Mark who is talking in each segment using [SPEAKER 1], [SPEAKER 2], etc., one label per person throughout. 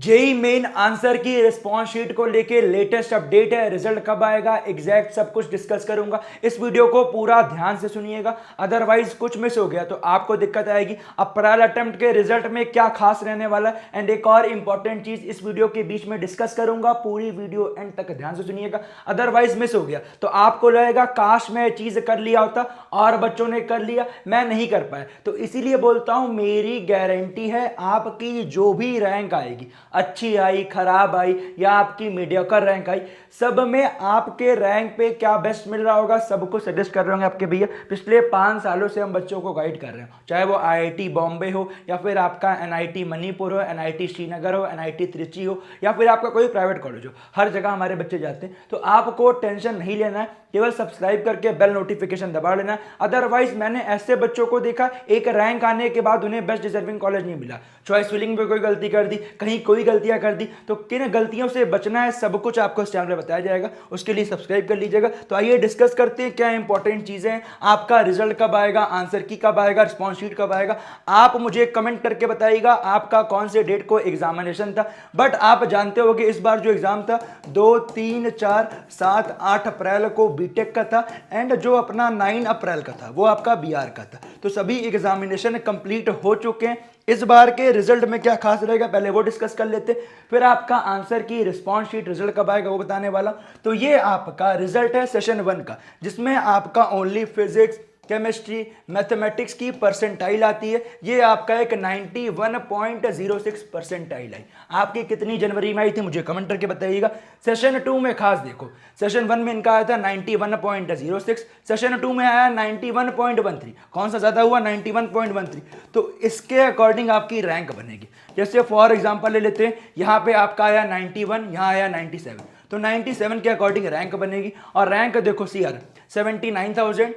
[SPEAKER 1] JEE main answer की response sheet को लेके लेटेस्ट अपडेट है, रिजल्ट कब आएगा, एग्जैक्ट सब कुछ डिस्कस करूंगा। इस वीडियो को पूरा ध्यान से सुनिएगा, अदरवाइज कुछ मिस हो गया तो आपको दिक्कत आएगी। अप्रैल अटेम्प्ट के रिजल्ट में क्या खास रहने वाला है एंड एक और इंपॉर्टेंट चीज इस वीडियो के बीच में डिस्कस करूंगा। पूरी वीडियो एंड तक ध्यान से सुनिएगा, अदरवाइज मिस हो गया तो आपको लगेगा काश मैं चीज कर लिया होता और बच्चों ने कर लिया, मैं नहीं कर पाया। तो इसीलिए बोलता हूं, मेरी गारंटी है आपकी जो भी रैंक आएगी, अच्छी आई, खराब आई या आपकी मीडियोकर रैंक आई, सब में आपके रैंक पे क्या बेस्ट मिल रहा होगा सबको सजेस्ट कर रहे होंगे आपके भैया। पिछले 5 सालों से हम बच्चों को गाइड कर रहे हैं, चाहे वो आईआईटी बॉम्बे हो या फिर आपका एनआईटी मणिपुर हो, एनआईटी श्रीनगर हो, एनआईटी त्रिची हो या फिर आपका कोई प्राइवेट कॉलेज हो, हर जगह हमारे बच्चे जाते हैं। तो आपको टेंशन नहीं लेना है, केवल सब्सक्राइब करके बेल नोटिफिकेशन दबा लेना। अदरवाइज मैंने ऐसे बच्चों को देखा, एक रैंक आने के बाद उन्हें बेस्ट डिजर्विंग कॉलेज नहीं मिला, चॉइस फिलिंग में कोई गलती कर दी, कहीं कोई गलतियां कर दी। तो किन गलतियों से बचना है सब कुछ आपको इस चैनल में बताया जाएगा, उसके लिए सब्सक्राइब कर लीजिएगा। तो आइए डिस्कस करते हैं क्या इंपॉर्टेंट चीजें हैं। आपका रिजल्ट कब आएगा, आंसर की कब आएगा, रिस्पॉन्स शीट कब आएगा, आप मुझे कमेंट करके बताइएगा आपका कौन से डेट को एग्जामिनेशन था। बट आप जानते हो कि इस बार जो एग्जाम था 2, 3, 4, 7, 8 अप्रैल को बीटेक का था एंड जो अपना 9 अप्रैल का था वो आपका बीआर का था। तो सभी एग्जामिनेशन कंप्लीट हो चुके हैं। इस बार के रिजल्ट में क्या खास रहेगा पहले वो डिस्कस कर लेते, फिर आपका आंसर की रिस्पॉन्स शीट रिजल्ट कब आएगा वो बताने वाला। तो ये आपका रिजल्ट है सेशन 1 का, जिसमें आपका ओनली फिजिक्स, केमिस्ट्री, मैथमेटिक्स की परसेंटाइल आती है। ये आपका एक 91.06 परसेंटाइल आई। आपकी कितनी जनवरी में आई थी मुझे कमेंट करके बताइएगा। सेशन 2 में खास देखो, सेशन 1 में इनका आया था 91.06, सेशन 2 में आया 91.13। कौन सा ज्यादा हुआ? 91.13। तो इसके अकॉर्डिंग आपकी रैंक बनेगी। जैसे फॉर एग्जांपल ले लेते हैं, यहाँ पे आपका आया 91, यहाँ आया 97, तो 97 के अकॉर्डिंग रैंक बनेगी। और रैंक देखो सीआर 79,000,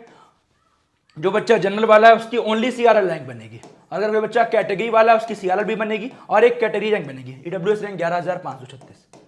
[SPEAKER 1] जो बच्चा जनरल वाला है उसकी ओनली सीआरएल रैंक बनेगी। अगर कोई बच्चा कैटेगरी वाला है उसकी सीआरएल भी बनेगी और एक कैटेगरी रैंक बनेगी, ईडब्ल्यूएस रैंक 11,536।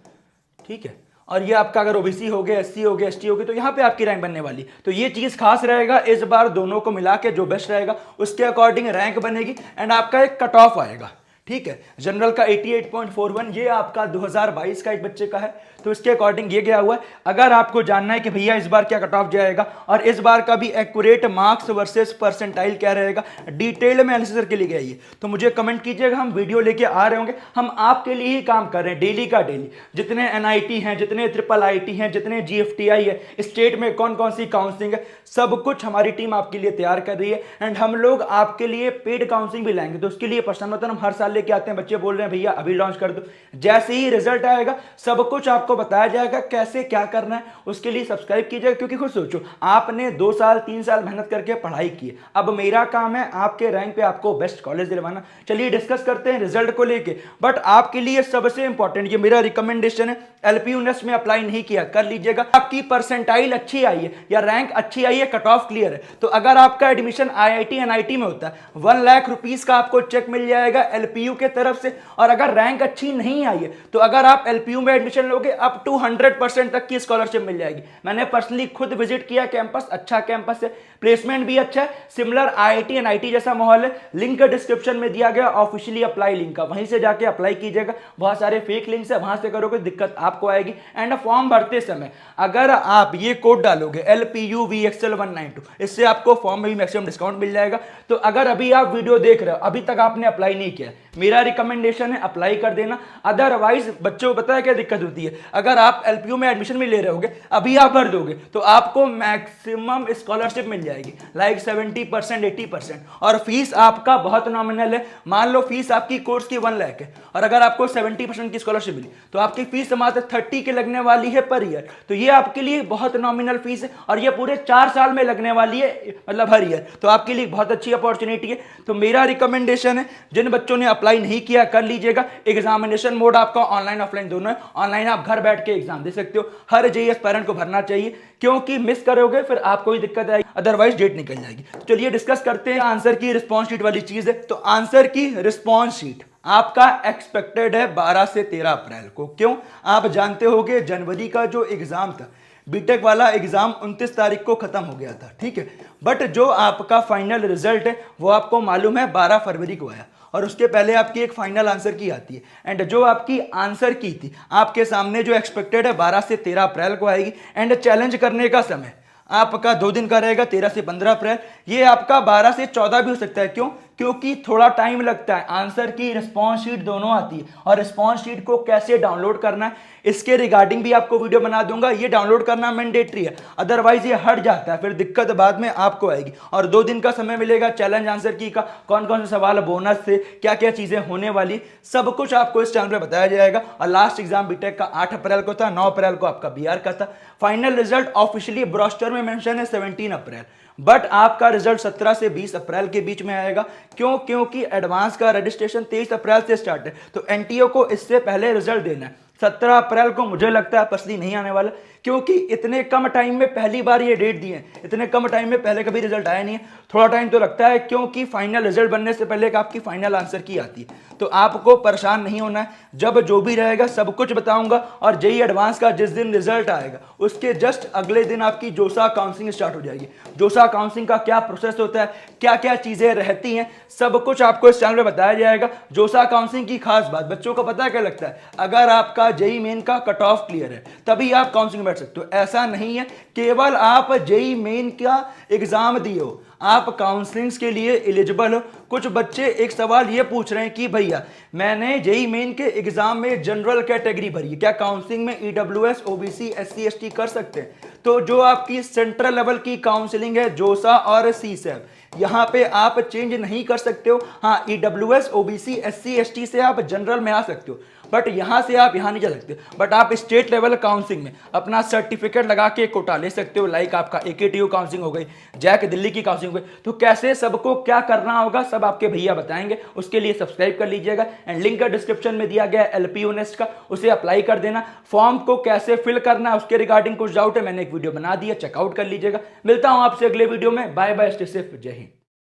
[SPEAKER 1] ठीक है, और ये आपका अगर ओबीसी हो गया, एससी हो गया, एसटी हो गया, तो यहाँ पे आपकी रैंक बनने वाली। तो ये चीज खास रहेगा, इस बार दोनों को मिला के जो बेस्ट रहेगा उसके अकॉर्डिंग रैंक बनेगी एंड आपका एक कट ऑफ आएगा। ठीक है, जनरल का 88.41 ये आपका 2022 का एक बच्चे का है, तो इसके अकॉर्डिंग ये गया हुआ है। अगर आपको जानना है कि भैया इस बार क्या कट ऑफ जाएगा और इस बार का भी एक्यूरेट मार्क्स वर्सेस परसेंटाइल क्या रहेगा, डिटेल में एनालिसिस करके लिए आइए तो मुझे कमेंट कीजिएगा। हम वीडियो लेके आ रहे होंगे, हम आपके लिए ही काम कर रहे हैं डेली का डेली। जितने एनआईटी हैं, जितने ट्रिपल आईटी हैं, जितने जीएफटीआई है, स्टेट में कौन कौन सी काउंसलिंग है, सब कुछ हमारी टीम आपके लिए तैयार कर रही है एंड हम लोग आपके लिए पेड काउंसलिंग भी लाएंगे। तो उसके लिए प्रश्न उत्तर हम हर साल लेके आते हैं। बच्चे बोल रहे हैं भैया अभी लॉन्च कर दो, जैसे ही रिजल्ट आएगा सब कुछ आपको बताया जाएगा कैसे क्या करना है। उसके लिए सब्सक्राइब कीजिएगा, क्योंकि खुद सोचो आपने 2 साल 3 साल मेहनत करके पढ़ाई की है, अब मेरा काम है आपके रैंक पे आपको बेस्ट कॉलेज दिलवाना। चलिए डिस्कस करते हैं रिजल्ट को लेके। बट आपके लिए सबसे इंपॉर्टेंट ये मेरा रिकमेंडेशन है, एलपीयू नेस्ट में अप्लाई नहीं किया कर लीजिएगा। आपकी परसेंटाइल अच्छी आई है या रैंक अच्छी आई है, कट ऑफ क्लियर है, तो अगर आपका एडमिशन आईआईटी एनआईटी में होता है 1 लाख रुपीस का आपको चेक मिल जाएगा एलपीयू के तरफ से। और अगर रैंक अच्छी नहीं आई है तो अगर आप एलपीयू में एडमिशन लोगे अप टू 100% तक की स्कॉलरशिप मिल जाएगी। मैंने पर्सनली खुद विजिट किया कैंपस, अच्छा कैंपस है, प्लेसमेंट भी अच्छा है, सिमिलर आईआईटी एनआईटी जैसा माहौल है। लिंक डिस्क्रिप्शन में दिया गया ऑफिशियली अप्लाई लिंक का, वहीं से जाके अप्लाई कीजिएगा। बहुत सारे फेक लिंक्स है, वहां से करोगे दिक्कत आपको आएगी। एंड फॉर्म भरते समय अगर आप ये कोड डालोगे LPUVXL192, इससे आपको फॉर्म में भी मैक्सिमम डिस्काउंट मिल जाएगा। तो अगर अभी आप वीडियो देख रहे हो, अभी तक आपने अप्लाई नहीं किया, मेरा रिकमेंडेशन है अप्लाई कर देना। अदरवाइज बच्चों को पता है क्या दिक्कत होती है, अगर आप एलपीयू में एडमिशन में ले रहे होगे, अभी आप भर दोगे तो आपको मैक्सिमम स्कॉलरशिप मिल जाएगी, लाइक 70%, 80%। और फीस आपका बहुत नॉमिनल है। मान लो फीस आपकी कोर्स की 1 लाख है और अगर आपको 70% की स्कॉलरशिप मिली तो आपकी फीस मात्र 30 के लगने वाली है पर ईयर। तो ये आपके लिए बहुत नॉमिनल फीस है और ये पूरे 4 साल में लगने वाली है, मतलब हर ईयर। तो आपके लिए बहुत अच्छी अपॉर्चुनिटी है। तो मेरा रिकमेंडेशन है, जिन बच्चों ने अप्लाई नहीं किया कर लीजिएगा। एग्जामिनेशन मोड आपका ऑनलाइन ऑफलाइन दोनों है। ऑनलाइन आप घर बैठ के एग्जाम दे सकते हो, हर जेईई एस्पायरेंट को भरना चाहिए, क्योंकि मिस करोगे फिर आपको ही दिक्कत आएगी, अदरवाइज डेट निकल जाएगी। तो चलिए डिस्कस करते हैं आंसर की रिस्पॉन्स शीट वाली चीज है। तो आंसर की रिस्पॉन्स शीट आपका एक्सपेक्टेड है 12 से 13 अप्रैल को। क्यों? आप जानते होगे जनवरी का जो एग्जाम था, बीटेक वाला एग्जाम 29 तारीख को खत्म हो गया था। ठीक है, बट जो आपका फाइनल रिजल्ट है वो आपको मालूम है 12 फरवरी को आया। और उसके पहले आपकी एक फाइनल आंसर की आती है। एंड जो आपकी आंसर की थी आपके सामने जो एक्सपेक्टेड है 12 से 13 अप्रैल को आएगी। एंड चैलेंज करने का समय आपका 2 दिन का रहेगा, 13 से 15 अप्रैल। ये आपका 12 से 14 भी हो सकता है। क्यों? क्योंकि थोड़ा टाइम लगता है। आंसर की रिस्पॉन्स शीट दोनों आती है और रिस्पॉन्स शीट को कैसे डाउनलोड करना है इसके रिगार्डिंग भी आपको वीडियो बना दूंगा। ये डाउनलोड करना मैंडेटरी है, अदरवाइज ये हट जाता है, फिर दिक्कत बाद में आपको आएगी। और 2 दिन का समय मिलेगा चैलेंज आंसर की का, कौन कौन से सवाल बोनस से, क्या क्या चीजें होने वाली, सब कुछ आपको इस चैनल पे बताया जाएगा। और लास्ट एग्जाम बीटेक का 8 अप्रैल को था, 9 अप्रैल को आपका बीआर का था। फाइनल रिजल्ट ऑफिशियली ब्रोस्टर में मेंशन है 17 अप्रैल, बट आपका रिजल्ट 17 से 20 अप्रैल के बीच में आएगा। क्यों? क्योंकि एडवांस का रजिस्ट्रेशन 23 अप्रैल से स्टार्ट है, तो एनटीओ को इससे पहले रिजल्ट देना है। 17 अप्रैल को मुझे लगता है पर्सनली नहीं आने वाला, क्योंकि इतने कम टाइम में पहली बार ये डेट दी है। इतने कम टाइम में पहले कभी रिजल्ट आया नहीं है, थोड़ा टाइम तो लगता है, क्योंकि फाइनल रिजल्ट बनने से पहले आपकी फाइनल आंसर की आती है। तो आपको परेशान नहीं होना है, जब जो भी रहेगा सब कुछ बताऊंगा। और जेई एडवांस का जिस दिन रिजल्ट आएगा उसके जस्ट अगले दिन आपकी जोसा काउंसलिंग स्टार्ट हो जाएगी। जोसा काउंसलिंग का क्या प्रोसेस होता है, क्या क्या चीजें रहती हैं, सब कुछ आपको इस चैनल पे बताया जाएगा। जोसा काउंसलिंग की खास बात बच्चों को पता है क्या लगता है, अगर आपका जेई मेन का कट ऑफ क्लियर है तभी आप काउंसलिंग बैठ सकते हो। ऐसा नहीं है, केवल आप जेई मेन का एग्जाम दिए हो आप काउंसलिंग के लिए एलिजिबल हो। कुछ बच्चे एक सवाल ये पूछ रहे हैं कि भैया मैंने जेई मेन के एग्जाम में जनरल कैटेगरी भरी है, क्या काउंसलिंग में ईडब्ल्यूएस ओबीसी एससी एसटी कर सकते हैं? तो जो आपकी सेंट्रल लेवल की काउंसलिंग है जोसा और सीसैब, यहां पे आप चेंज नहीं कर सकते हो। हाँ, ईडब्ल्यूएस ओबीसी एससी एसटी से आप जनरल में आ सकते हो, बट यहां से आप यहां नहीं जा सकते। बट आप स्टेट लेवल काउंसलिंग में अपना सर्टिफिकेट लगा के कोटा ले सकते हो। लाइक आपका एकेटीयू काउंसलिंग हो गई, जैक दिल्ली की काउंसलिंग हो गई। तो कैसे सबको क्या करना होगा सब आपके भैया बताएंगे, उसके लिए सब्सक्राइब कर लीजिएगा। एंड लिंक डिस्क्रिप्शन में दिया गया है एलपीयू नेस्ट का, उसे अप्लाई कर देना। फॉर्म को कैसे फिल करना है उसके रिगार्डिंग कुछ डाउट है, मैंने एक वीडियो बना दिया, चेकआउट कर लीजिएगा। मिलता हूं आपसे अगले वीडियो में, बाय बाय, स्टे सेफ, जय हिंद।